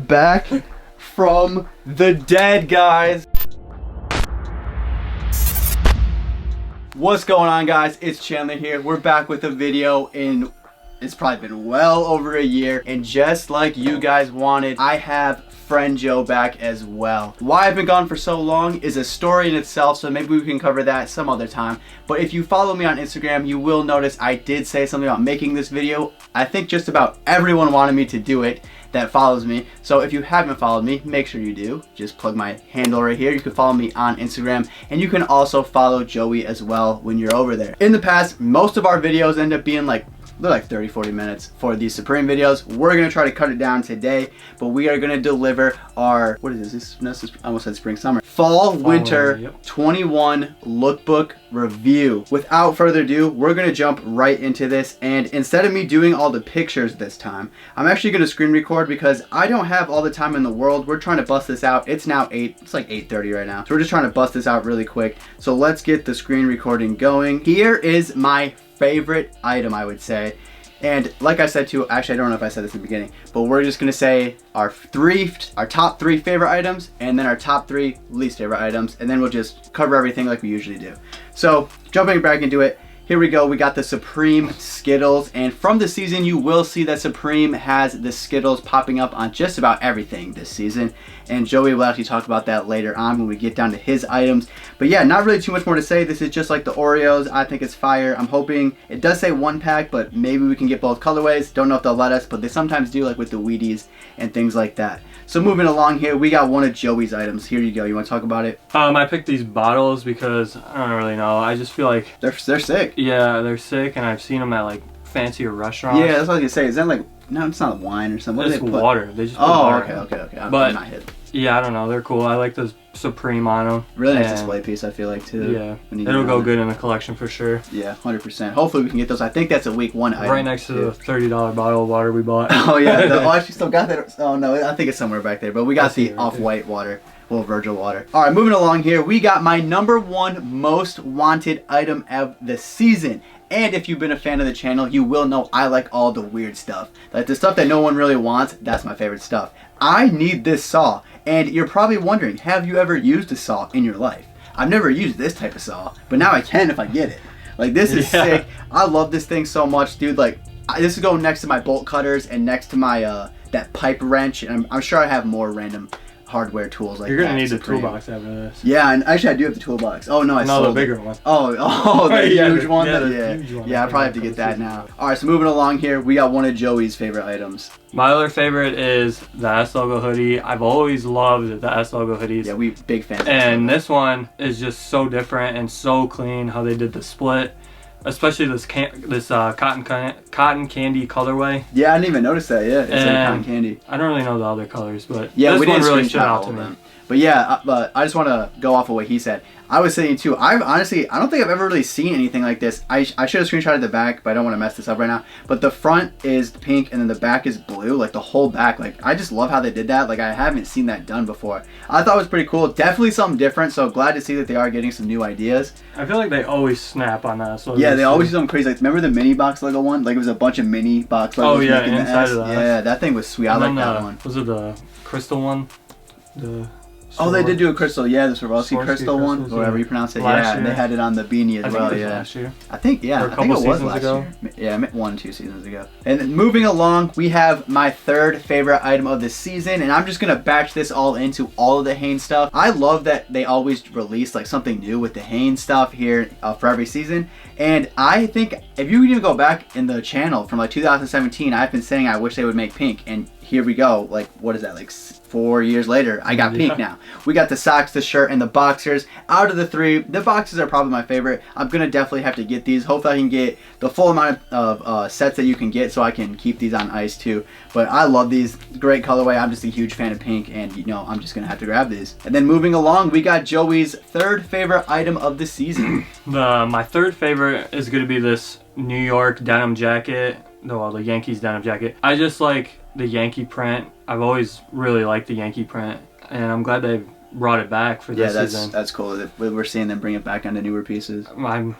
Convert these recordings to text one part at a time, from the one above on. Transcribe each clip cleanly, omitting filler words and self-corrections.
Back from the dead, guys. What's going on, guys? It's Chandler here. We're back with a video in, it's probably been well over a year, and just like you guys wanted, I have friend Joe back as well. Why I've been gone for so long is a story in itself, so maybe we can cover that some other time. But if you follow me on Instagram, you will notice I did say something about making this video. I think just about everyone wanted me to do it that follows me. So if you haven't followed me, make sure you do. Just plug my handle right here. You can follow me on Instagram, and you can also follow Joey as well when you're over there. In the past, most of our videos end up being like, they're like 30-40 minutes for these Supreme videos. We're gonna try to cut it down today, but we are gonna deliver our, what is this? I almost said spring summer. Fall winter 21 lookbook review. Without further ado, we're gonna jump right into this, and instead of me doing all the pictures this time, I'm actually gonna screen record because I don't have all the time in the world. We're trying to bust this out. It's now it's like 8:30 right now. So we're just trying to bust this out really quick. So let's get the screen recording going. Here is my favorite item, I would say. And like I said too, actually I don't know if I said this in the beginning, but we're just gonna say our top three favorite items, and then our top three least favorite items, and then we'll just cover everything like we usually do. So jumping back into it, here we go. We got the Supreme Skittles, and from the season you will see that Supreme has the Skittles popping up on just about everything this season, and Joey will actually talk about that later on when we get down to his items. But yeah, not really too much more to say. This is just like the Oreos. I think it's fire. I'm hoping, it does say one pack, but maybe we can get both colorways. Don't know if they'll let us, but they sometimes do, like with the Wheaties and things like that. So moving along here, we got one of Joey's items. Here you go. You want to talk about it? I picked these bottles because I don't really know. I just feel like they're sick. Yeah, they're sick, and I've seen them at like fancier restaurants. Yeah, that's what I was gonna say. Is that like, no, it's not wine or something. What it's do they put? Water. They just put water. Okay. I'm But not hit. Yeah, I don't know. They're cool. I like the Supreme on them. Really nice display piece, I feel like, too. Yeah, it'll go good in the collection for sure. Yeah, 100%. Hopefully we can get those. I think that's a week one item. Right next to the $30 bottle of water we bought. Oh yeah. Oh, I actually still got that. Oh no, I think it's somewhere back there. But we got the off-white water. Well, Virgil water. All right, moving along here, we got my #1 most wanted item of the season. And if you've been a fan of the channel, you will know I like all the weird stuff. Like the stuff that no one really wants, that's my favorite stuff. I need this saw. And you're probably wondering, have you ever used a saw in your life? I've never used this type of saw, but now I can if I get it. Like, this is sick. I love this thing so much, dude. Like, this is going next to my bolt cutters and next to my, that pipe wrench. And I'm sure I have more random hardware tools like that. You're gonna need the toolbox after this. Yeah, and actually I do have the toolbox. Oh no, I sold the bigger one. Oh, the huge one. Huge one. Yeah, I probably have to get that now. All right, so moving along here, we got one of Joey's favorite items. My other favorite is the S logo hoodie. I've always loved the S logo hoodies. Yeah, we big fans. And this one is just so different and so clean. How they did the split. Especially this cotton candy colorway. Yeah, I didn't even notice that. Yeah, it's like cotton candy. I don't really know the other colors, but yeah, this one really stood out to me. Them. But yeah, but I just want to go off of what he said. I was saying too, I don't think I've ever really seen anything like this. I should have screenshotted the back, but I don't want to mess this up right now. But the front is pink and then the back is blue, like the whole back. Like, I just love how they did that. Like, I haven't seen that done before. I thought it was pretty cool. Definitely something different, so glad to see that they are getting some new ideas. I feel like they always snap on that. So yeah, they always do something crazy. Like, remember the mini box Lego one? Like, it was a bunch of mini box Legos. Oh yeah, inside of that. Yeah, that thing was sweet. I like that one. Was it the crystal one? Oh, they did do a crystal, yeah, the Swarovski crystal one, or whatever you pronounce it. Yeah, and they had it on the beanie as well. Yeah, last year. I think it was last year. Yeah, 1-2 seasons ago. And then moving along, we have my third favorite item of the season, and I'm just gonna batch this all into all of the Hanes stuff. I love that they always release like something new with the Hanes stuff here for every season. And I think if you even go back in the channel from like 2017, I've been saying I wish they would make pink, and here we go. Like, what is that, like 4 years later, I got pink now. We got the socks, the shirt, and the boxers. Out of the three, the boxers are probably my favorite. I'm gonna definitely have to get these. Hopefully I can get the full amount of sets that you can get so I can keep these on ice too. But I love these. Great colorway. I'm just a huge fan of pink, and you know, I'm just gonna have to grab these. And then moving along, we got Joey's third favorite item of the season. My third favorite is gonna be this New York denim jacket. No, the Yankees denim jacket. I just like the Yankee print. I've always really liked the Yankee print, and I'm glad they brought it back for this season. That's cool that we're seeing them bring it back onto newer pieces. I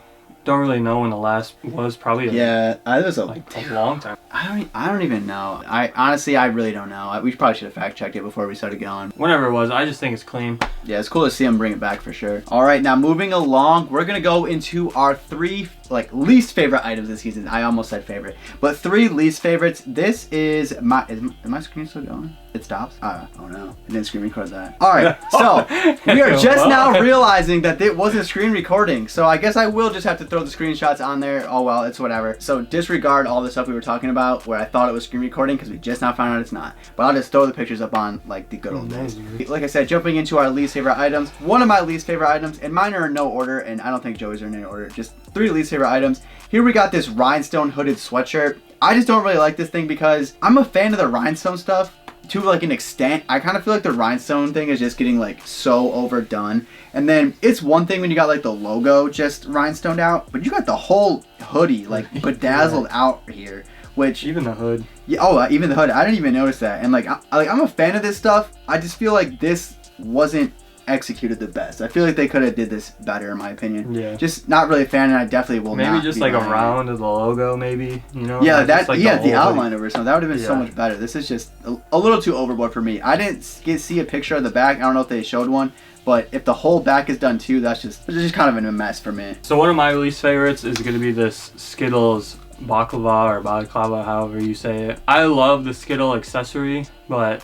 don't really know when the last was. Probably it was a long time. I don't even know. I honestly, I really don't know. We probably should have fact checked it before we started going. Whatever it was, I just think it's clean. Yeah, it's cool to see him bring it back for sure. All right, now moving along, we're gonna go into our 3 least favorite items this season. I almost said favorite, but 3 least favorites. This is my my screen still going? It stops? Oh no, it didn't screen record that. All right, so we are just now realizing that it wasn't screen recording. So I guess I will just have to throw the screenshots on there. Oh well, it's whatever. So disregard all the stuff we were talking about where I thought it was screen recording because we just now found out it's not. But I'll just throw the pictures up on like the good old days. Like I said, jumping into our least favorite items. One of my least favorite items, and mine are in no order, and I don't think Joey's are in any order. Just 3 least favorite items. Here we got this rhinestone hooded sweatshirt. I just don't really like this thing because I'm a fan of the rhinestone stuff to like an extent. I kind of feel like the rhinestone thing is just getting like so overdone. And then it's one thing when you got like the logo just rhinestoned out, but you got the whole hoodie like bedazzled out here. Which even the hood. Yeah, even the hood. I didn't even notice that. And like I'm a fan of this stuff. I just feel like this wasn't executed the best. I feel like they could have did this better in my opinion. Yeah. Just not really a fan, and I definitely will maybe not just be like around the logo, maybe, you know? Yeah, that like the outline over something. That would have been so Yeah. much better. This is just a little too overboard for me. I didn't see a picture of the back. I don't know if they showed one, but if the whole back is done too, it's just kind of a mess for me. So one of my least favorites is going to be this Skittles baklava or balaclava, however you say it. I love the Skittle accessory, but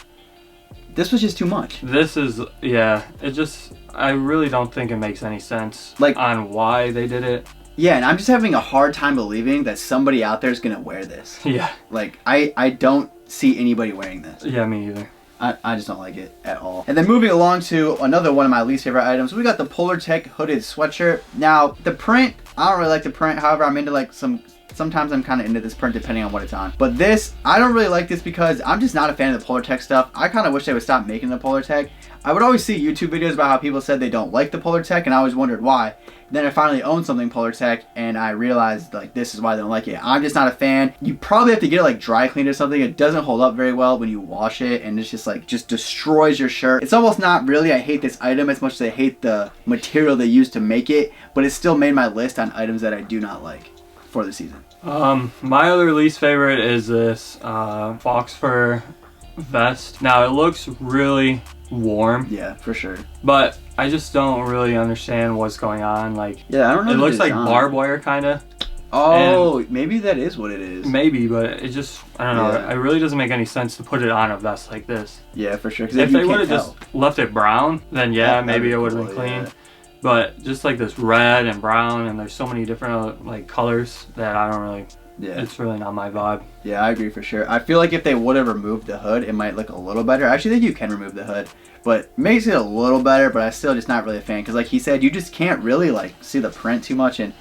this was just too much. This is, yeah, it just, I really don't think it makes any sense like on why they did it. Yeah, and I'm just having a hard time believing that somebody out there is gonna wear this. Yeah. Like I don't see anybody wearing this. Yeah, me either. I just don't like it at all. And then moving along to another one of my least favorite items, we got the Polar Tech hooded sweatshirt. Now the print, I don't really like the print. However, I'm into like sometimes I'm kind of into this print depending on what it's on. But this, I don't really like this because I'm just not a fan of the Polar Tech stuff. I kind of wish they would stop making the Polar Tech. I would always see YouTube videos about how people said they don't like the Polar Tech, and I always wondered why. Then I finally owned something Polar Tech, and I realized like this is why they don't like it. I'm just not a fan. You probably have to get it like dry cleaned or something. It doesn't hold up very well when you wash it, and it's just like destroys your shirt. It's almost not really I hate this item as much as I hate the material they used to make it, but it still made my list on items that I do not like for the season. My other least favorite is this fox fur vest. Now it looks really warm. Yeah, for sure. But I just don't really understand what's going on. Like, yeah, I don't know. It looks like barbed wire kind of. Oh, and maybe that is what it is. Maybe, but it just, I don't know. It really doesn't make any sense to put it on a vest like this. Yeah, for sure. If they would have just left it brown, then yeah, maybe it would have been clean. Yeah. But just like this red and brown, and there's so many different like colors that I don't really. Yeah. It's really not my vibe. Yeah, I agree for sure. I feel like if they would have removed the hood, it might look a little better. I actually think you can remove the hood, but it makes it a little better. But I'm still just not really a fan because, like he said, you just can't really like see the print too much and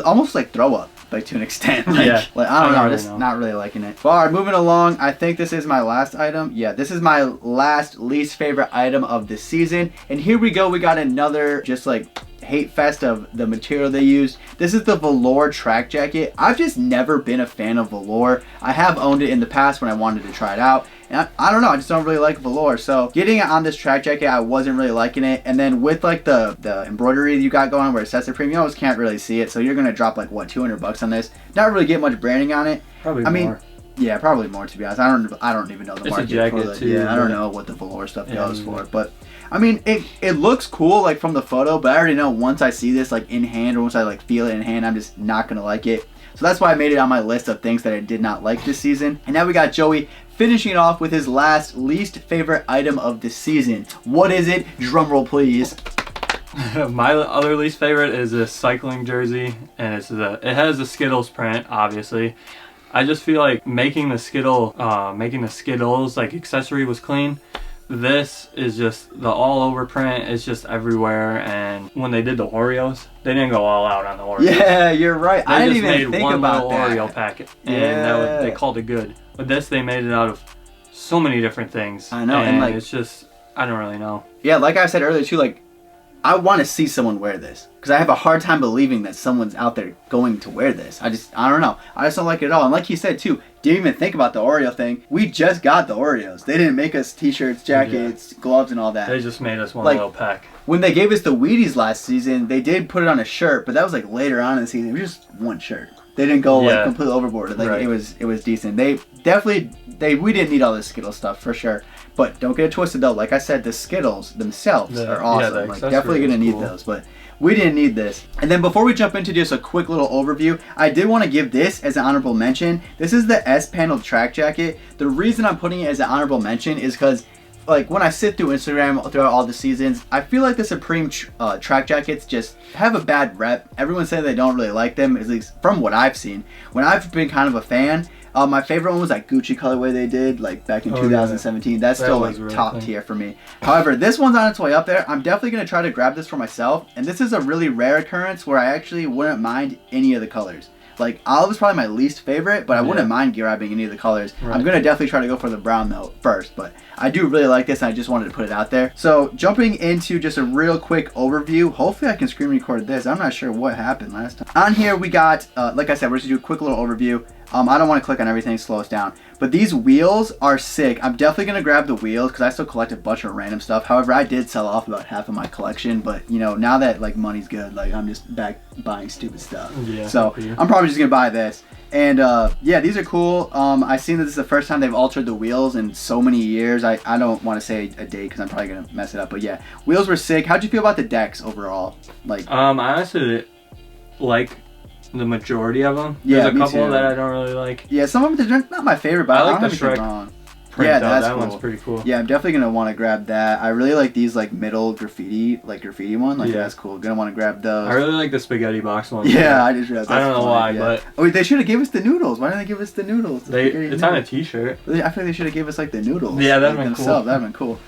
almost like throw up. Like to an extent. Like, yeah. Like, I don't know, just not really liking it. But all right, moving along. I think this is my last item. Yeah, this is my last least favorite item of the season. And here we go. We got another just like hate fest of the material they used. This is the Velour track jacket. I've just never been a fan of Velour. I have owned it in the past when I wanted to try it out. And I don't know, I just don't really like Velour. So getting it on this track jacket, I wasn't really liking it. And then with like the embroidery you got going on where it says Supreme, you almost can't really see it. So you're gonna drop like what, $200 on this? Not really get much branding on it. Probably more. Yeah, probably more to be honest. I don't even know the market for the, yeah, I don't know what the Velour stuff goes for. But I mean, it looks cool like from the photo, but I already know once I see this like in hand or once I like feel it in hand, I'm just not gonna like it. So that's why I made it on my list of things that I did not like this season. And now we got Joey finishing it off with his last least favorite item of the season. What is it? Drum roll, please. My other least favorite is a cycling jersey, and it has a Skittles print, obviously. I just feel like making the Skittles like accessory was clean. This is just the all over print. It's just everywhere, and when they did the Oreos, they didn't go all out on the Oreos. Yeah, you're right. They I didn't just even made think one about little that. Oreo packet, and they called it good. But this, they made it out of so many different things. I know, and like it's just, I don't really know. Yeah, like I said earlier too, like I want to see someone wear this because I have a hard time believing that someone's out there going to wear this. I don't know. I just don't like it at all. And like you said too, didn't even think about the Oreo thing. We just got the Oreos. They didn't make us t-shirts, jackets, gloves, and all that. They just made us one like, little pack. When they gave us the Wheaties last season, they did put it on a shirt, but that was like later on in the season. It was just one shirt. They didn't go like completely overboard. Like right. it was decent. They definitely we didn't need all this Skittles stuff for sure. But don't get it twisted though. Like I said, the Skittles themselves are awesome. Yeah, like definitely gonna need those. But we didn't need this. And then before we jump into just a quick little overview, I did want to give this as an honorable mention. This is the S panel track jacket. The reason I'm putting it as an honorable mention is because like when I sit through Instagram throughout all the seasons, I feel like the Supreme track jackets just have a bad rep. Everyone says they don't really like them, at least from what I've seen. When I've been kind of a fan, my favorite one was that Gucci colorway they did like back in 2017. That's still like really top tier for me. However, this one's on its way up there. I'm definitely going to try to grab this for myself. And this is a really rare occurrence where I actually wouldn't mind any of the colors. Like olive is probably my least favorite, but I wouldn't mind grabbing any of the colors. Right. I'm gonna definitely try to go for the brown though first, but I do really like this and I just wanted to put it out there. So jumping into just a real quick overview, hopefully I can screen record this. I'm not sure what happened last time. On here we got, like I said, we're just gonna do a quick little overview. I don't want to click on everything, slow us down. But these wheels are sick. I'm definitely going to grab the wheels because I still collect a bunch of random stuff. However, I did sell off about half of my collection. But, you know, now that, like, money's good, like, I'm just back buying stupid stuff. Yeah, so I'm probably just going to buy this. And, yeah, these are cool. I seen that this is the first time they've altered the wheels in so many years. I don't want to say a date because I'm probably going to mess it up. But, yeah, wheels were sick. How'd you feel about the decks overall? Like, I honestly like the majority of them. There's a couple that I don't really like. Yeah, some of them are not my favorite, but I like the Shrek wrong. Print, yeah, that one's pretty cool. Yeah, I'm definitely gonna want to grab that. I really like these like middle graffiti one. Like that's cool. Gonna want to grab those. I really like the spaghetti box one. Yeah, I just realized. I don't know why, but oh, wait, they should have gave us the noodles. Why didn't they give us the noodles? It's on a T-shirt. I feel like they should have gave us like the noodles. Yeah, that'd been cool. That'd been cool.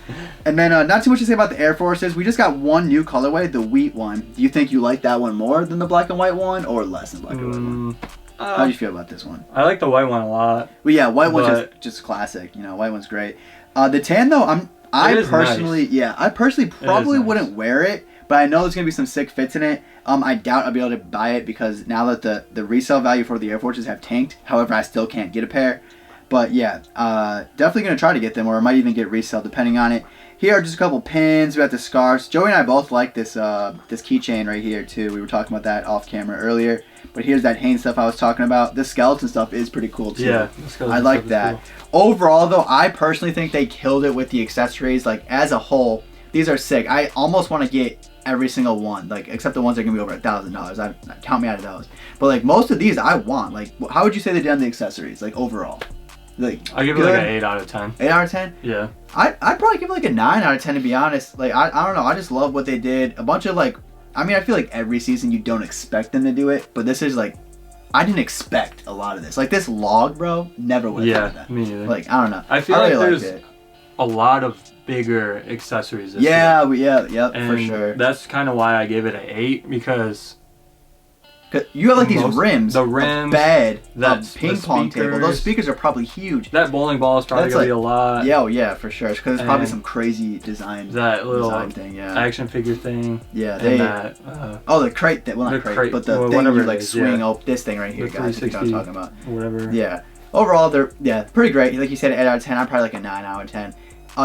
And then not too much to say about the Air Forces. We just got one new colorway, the wheat one. Do you think you like that one more than the black and white one, or less than black and white one? How do you feel about this one? I like the white one a lot. Well, yeah, white one's just classic. You know, white one's great. The tan though, I personally probably wouldn't wear it, but I know there's gonna be some sick fits in it. I doubt I'll be able to buy it because now that the resale value for the Air Forces have tanked. However, I still can't get a pair. But yeah, definitely gonna try to get them, or I might even get resale depending on it. Here are just a couple pins. We got the scarves. Joey and I both like this this keychain right here too. We were talking about that off camera earlier. But here's that Hanes stuff I was talking about. The skeleton stuff is pretty cool too. Yeah, I like that. Cool. Overall though, I personally think they killed it with the accessories. Like as a whole, these are sick. I almost want to get every single one, like except the ones that are gonna be over $1,000. Count me out of those. But like most of these I want. Like how would you say they did on the accessories? Like overall. Like I give it like an 8 out of 10. 8 out of 10? Yeah. I'd probably give it like a 9 out of 10 to be honest. Like I don't know. I just love what they did. A bunch of like, I mean I feel like every season you don't expect them to do it, but this is like, I didn't expect a lot of this. Like this log, bro, never would have thought that. Me neither. Like I don't know. I feel like there's a lot of bigger accessories this year. And for sure. That's kind of why I gave it an 8 because you have like these rims, the rims, bed, that ping pong table. Those speakers are probably huge. That bowling ball is probably gonna be a lot. Yeah, yeah, for sure. Because it's probably some crazy design. That little thing, action figure thing. Yeah, the crate that not crate, but the thing you like swing. Oh, this thing right here, guys. You know what I'm talking about. Whatever. Yeah. Overall, they're pretty great. Like you said, 8 out of 10. I'm probably like a 9 out of 10.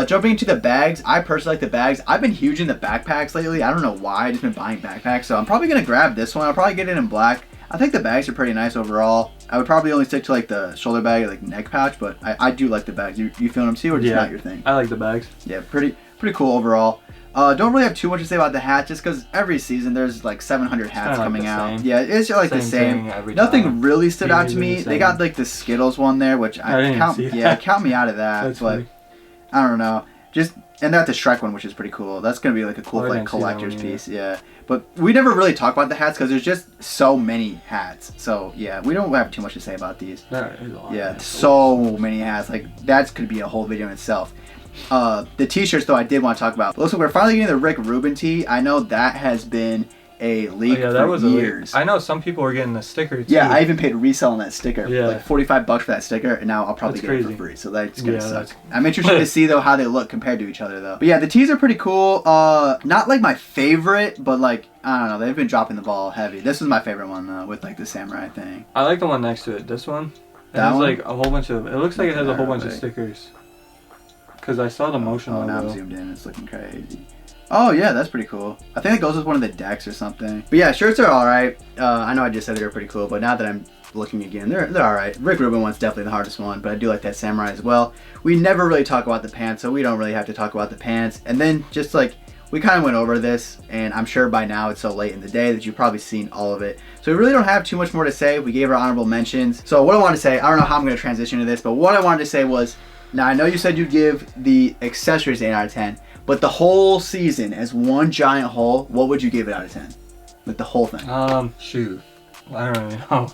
Jumping into the bags, I personally like the bags. I've been huge into backpacks lately. I don't know why. I've just been buying backpacks. So I'm probably going to grab this one. I'll probably get it in black. I think the bags are pretty nice overall. I would probably only stick to like the shoulder bag, like neck pouch, but I do like the bags. You feeling them too, or just not your thing? I like the bags. Yeah, pretty cool overall. Don't really have too much to say about the hat, just because every season there's like 700 hats coming out. Yeah, it's like the same. Nothing really stood out to me. They got like the Skittles one there, which count me out of that. But funny. I don't know. And that's the Shrek one, which is pretty cool. That's gonna be like a cool like collector's piece. Yeah. But we never really talk about the hats because there's just so many hats. So yeah, we don't have too much to say about these. Yeah, so many hats. Like that could be a whole video in itself. The t-shirts though I did want to talk about. Looks like we're finally getting the Rick Rubin tee. I know that has been a leak for years. I know some people were getting the sticker too. Yeah, I even paid resale on that sticker. Yeah. Like $45 for that sticker, and now I'll probably get it for free. So that's gonna suck. I'm interested to see though how they look compared to each other though. But yeah, the tees are pretty cool. Not like my favorite, but like I don't know, they've been dropping the ball heavy. This was my favorite one though, with like the samurai thing. I like the one next to it. This one. It has like a whole bunch of. It looks like it has a whole bunch of stickers. Cause I saw the motion logo. Now I'm zoomed in. It's looking crazy. Oh yeah, that's pretty cool. I think it goes with one of the decks or something. But yeah, shirts are alright. I know I just said they were pretty cool, but now that I'm looking again. They're all right. Rick Rubin one's definitely the hardest one, but I do like that samurai as well. We never really talk about the pants, so we don't really have to talk about the pants. And then just like, we kind of went over this, and I'm sure by now it's so late in the day that you've probably seen all of it. So we really don't have too much more to say. We gave our honorable mentions. So what I wanted to say, I don't know how I'm going to transition to this, but what I wanted to say was, now I know you said you'd give the accessories 8 out of 10, but the whole season as one giant whole, what would you give it out of 10? Like the whole thing. Shoot. I don't really know.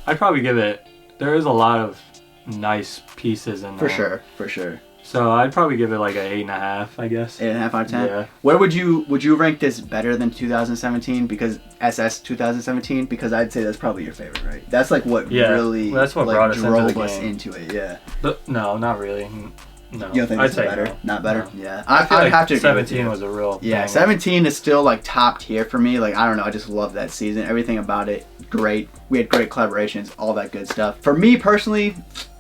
I'd probably give it, there is a lot of nice pieces in there. For sure. So I'd probably give it like an 8.5, I guess. 8.5 out of 10? Yeah. Where would you rank this better than 2017? Because SS 2017? Because I'd say that's probably your favorite, right? That's like what really that's what like, brought us drove us into it, yeah. But no, not really. No. You don't think it's better? No. Not better? No. Yeah. I feel I'd like have to agree 17 with was a real Yeah, banger. 17 is still like top tier for me. Like, I don't know, I just love that season. Everything about it, great. We had great collaborations, all that good stuff. For me personally,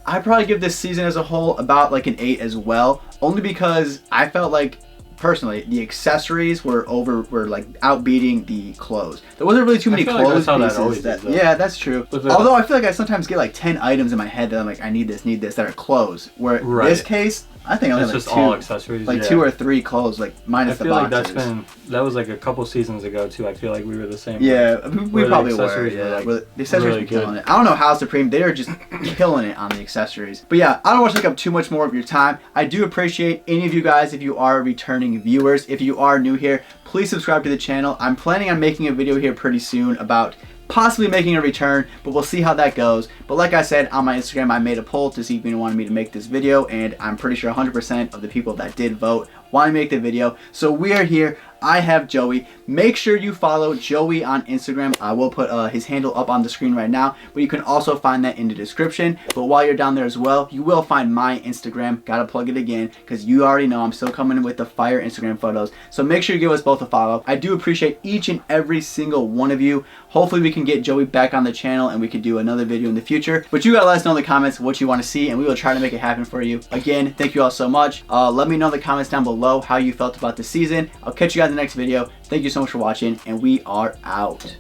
I'd probably give this season as a whole about like an 8 as well. Only because I felt like, personally, the accessories were like outbeating the clothes. There wasn't really too many clothes pieces. Yeah, that's true. Although I feel like I sometimes get like 10 items in my head that I'm like, I need this, that are clothes. Where in this case, I think I only it's have just all accessories. like 2 or 3 clothes, like minus the boxes. I feel like that was like a couple seasons ago too. I feel like we were the same. Yeah, we probably were. Yeah, like the accessories really were killing it. I don't know how Supreme, they are just killing it on the accessories. But yeah, I don't want to take up too much more of your time. I do appreciate any of you guys if you are returning viewers. If you are new here, please subscribe to the channel. I'm planning on making a video here pretty soon about possibly making a return, but we'll see how that goes. But like I said, on my Instagram, I made a poll to see if anyone wanted me to make this video, and I'm pretty sure 100% of the people that did vote want to make the video. So we are here. I have Joey. Make sure you follow Joey on Instagram. I will put his handle up on the screen right now, but you can also find that in the description. But while you're down there as well, you will find my Instagram. Gotta plug it again, because you already know I'm still coming in with the fire Instagram photos. So make sure you give us both a follow. I do appreciate each and every single one of you. Hopefully we can get Joey back on the channel and we can do another video in the future. But you gotta let us know in the comments what you want to see, and we will try to make it happen for you. Again, thank you all so much. Let me know in the comments down below how you felt about the season. I'll catch you guys in the next video. Thank you so much for watching, and we are out.